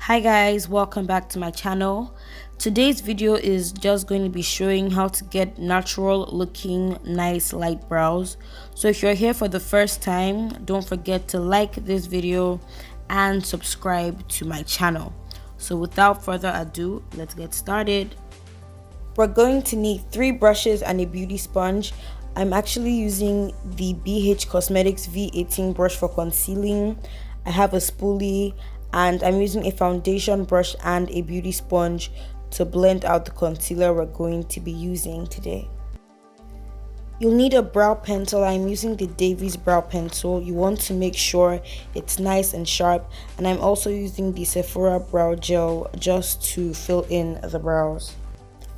Hi guys, welcome back to my channel. Today's video is just going to be showing how to get natural looking nice light brows. So if you're here for the first time, don't forget to like this video and subscribe to my channel. So without further ado, let's get started. We're going to need 3 brushes and a beauty sponge. I'm actually using the BH Cosmetics V18 brush for concealing. I have a spoolie and I'm using a foundation brush and a beauty sponge to blend out the concealer we're going to be using today. You'll need a brow pencil. I'm using the Davies brow pencil. You want to make sure it's nice and sharp, and I'm also using the Sephora brow gel just to fill in the brows.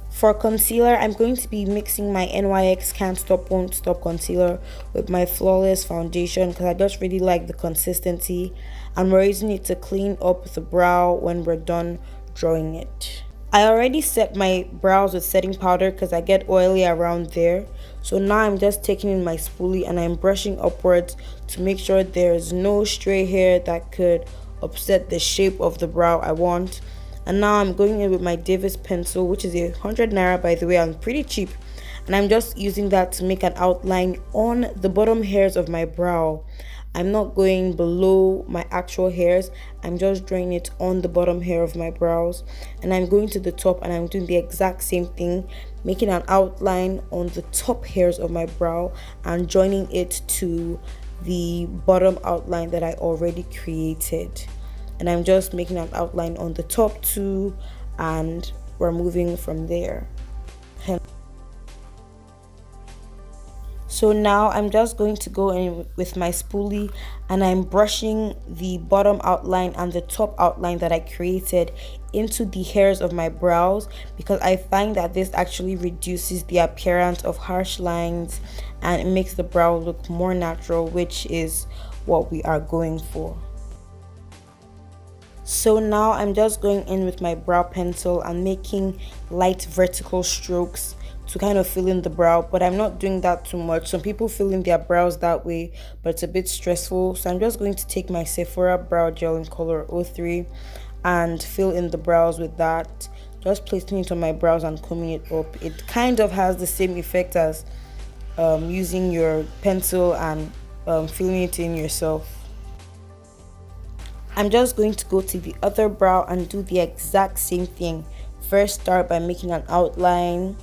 For concealer, I'm going to be mixing my NYX Can't Stop Won't Stop concealer with my Flawless foundation because I just really like the consistency, and we're using it to clean up the brow when we're done drawing it. I already set my brows with setting powder because I get oily around there. So now I'm just taking in my spoolie and I'm brushing upwards to make sure there's no stray hair that could upset the shape of the brow I want. And now I'm going in with my Davis pencil, which is 100 naira, by the way, and pretty cheap. And I'm just using that to make an outline on the bottom hairs of my brow. I'm not going below my actual hairs. I'm just drawing it on the bottom hair of my brows. And I'm going to the top and I'm doing the exact same thing, making an outline on the top hairs of my brow and joining it to the bottom outline that I already created. And I'm just making an outline on the top too, and we're moving from there. So now I'm just going to go in with my spoolie and I'm brushing the bottom outline and the top outline that I created into the hairs of my brows, because I find that this actually reduces the appearance of harsh lines and it makes the brow look more natural, which is what we are going for. So now I'm just going in with my brow pencil and making light vertical strokes to kind of fill in the brow, but I'm not doing that too much. Some people fill in their brows that way, but it's a bit stressful. So I'm just going to take my Sephora brow gel in color 03 and fill in the brows with that, just placing it on my brows and combing it up. It kind of has the same effect as using your pencil and filling it in yourself. I'm just going to go to the other brow and do the exact same thing. First, start by making an outline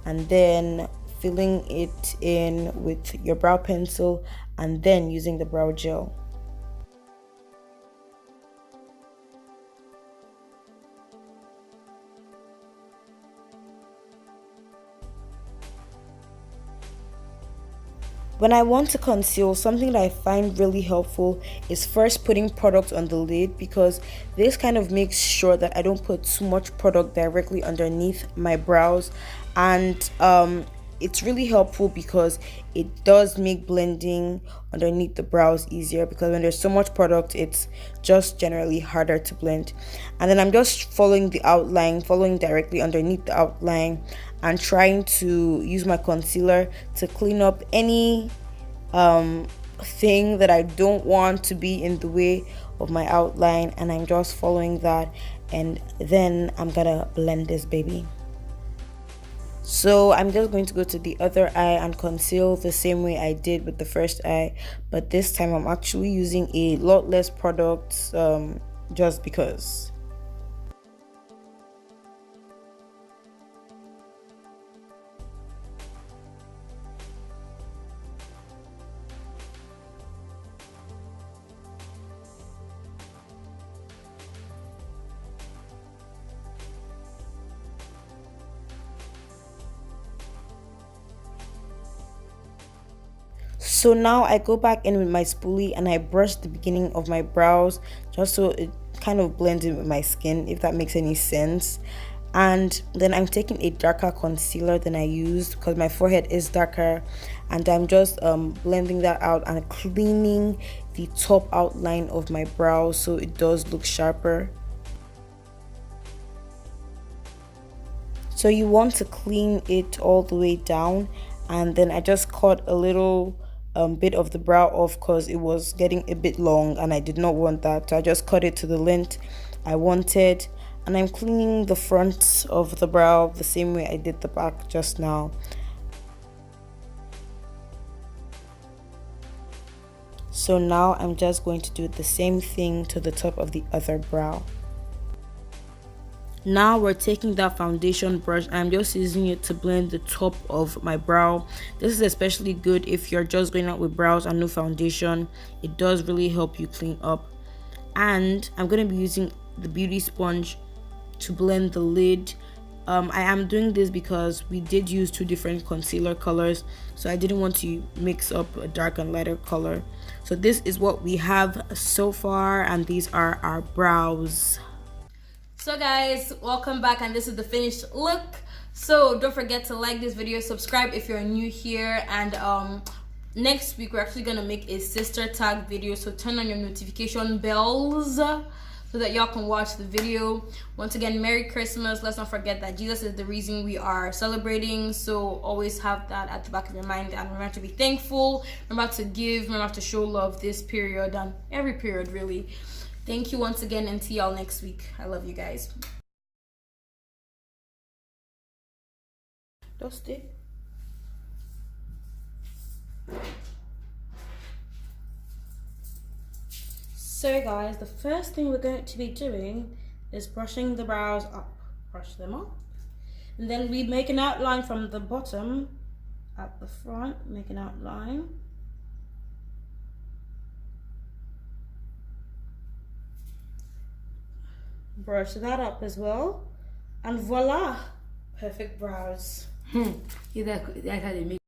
and then filling it in with your brow pencil and then using the brow gel. When I want to conceal, something that I find really helpful is first putting product on the lid, because this kind of makes sure that I don't put too much product directly underneath my brows, and it's really helpful because it does make blending underneath the brows easier, because when there's so much product it's just generally harder to blend. And then I'm just following the outline, following directly underneath the outline and trying to use my concealer to clean up any thing that I don't want to be in the way of my outline, and I'm just following that, and then I'm gonna blend this baby. So I'm just going to go to the other eye and conceal the same way I did with the first eye, but this time I'm actually using a lot less products just because. So now I go back in with my spoolie and I brush the beginning of my brows just so it kind of blends in with my skin, if that makes any sense. And then I'm taking a darker concealer than I used because my forehead is darker, and I'm just blending that out and cleaning the top outline of my brows so it does look sharper. So you want to clean it all the way down, and then I just cut a little bit of the brow off because it was getting a bit long and I did not want that, so I just cut it to the length I wanted. And I'm cleaning the front of the brow the same way I did the back just now. So now I'm just going to do the same thing to the top of the other brow. Now we're taking that foundation brush and I'm just using it to blend the top of my brow. This is especially good if you're just going out with brows and no foundation. It does really help you clean up. And I'm going to be using the beauty sponge to blend the lid. I am doing this because we did use two different concealer colors, so I didn't want to mix up a dark and lighter color. So this is what we have so far, and these are our brows. So guys, welcome back, and this is the finished look. So don't forget to like this video, subscribe if you're new here, and next week we're actually gonna make a sister tag video, so turn on your notification bells so that y'all can watch the video. Once again, Merry Christmas. Let's not forget that Jesus is the reason we are celebrating, so always have that at the back of your mind, and remember to be thankful, remember to give, remember to show love this period and every period really. Thank you once again, and see y'all next week. I love you guys. Dusty. So guys, the first thing we're going to be doing is brushing the brows up. Brush them up. And then we make an outline from the bottom at the front. Make an outline. Brush that up as well. And voila! Perfect brows. That's how they make